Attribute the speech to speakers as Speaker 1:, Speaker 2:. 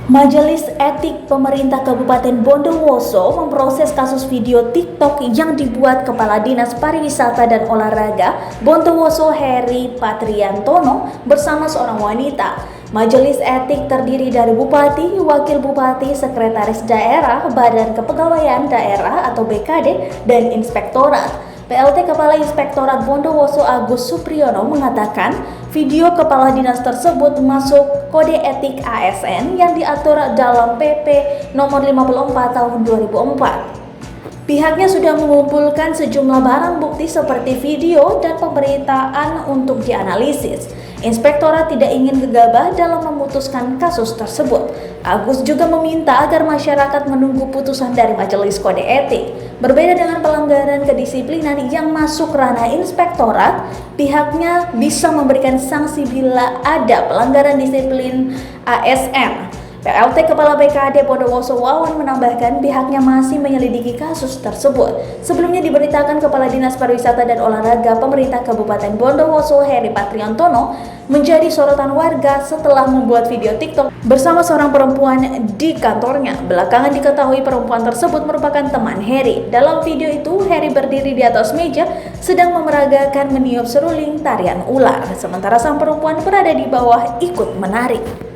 Speaker 1: Majelis Etik Pemerintah Kabupaten Bondowoso memproses kasus video TikTok yang dibuat Kepala Dinas Pariwisata dan Olahraga Bondowoso Heri Patriantono bersama seorang wanita. Majelis Etik terdiri dari Bupati, Wakil Bupati, Sekretaris Daerah, Badan Kepegawaian Daerah atau BKD, dan Inspektorat. PLT Kepala Inspektorat Bondowoso Agus Supriyono mengatakan video kepala dinas tersebut masuk kode etik ASN yang diatur dalam PP nomor 54 tahun 2004. Pihaknya sudah mengumpulkan sejumlah barang bukti seperti video dan pemberitaan untuk dianalisis. Inspektorat tidak ingin gegabah dalam memutuskan kasus tersebut. Agus juga meminta agar masyarakat menunggu putusan dari Majelis Kode Etik. Berbeda dengan pelanggaran kedisiplinan yang masuk ranah inspektorat, pihaknya bisa memberikan sanksi bila ada pelanggaran disiplin ASN. PLT Kepala BKD Bondowoso Wawan menambahkan pihaknya masih menyelidiki kasus tersebut. Sebelumnya diberitakan Kepala Dinas Pariwisata dan Olahraga Pemerintah Kabupaten Bondowoso Heri Patriantono menjadi sorotan warga setelah membuat video TikTok bersama seorang perempuan di kantornya. Belakangan diketahui perempuan tersebut merupakan teman Heri. Dalam video itu, Heri berdiri di atas meja sedang memeragakan meniup seruling tarian ular, sementara sang perempuan berada di bawah ikut menari.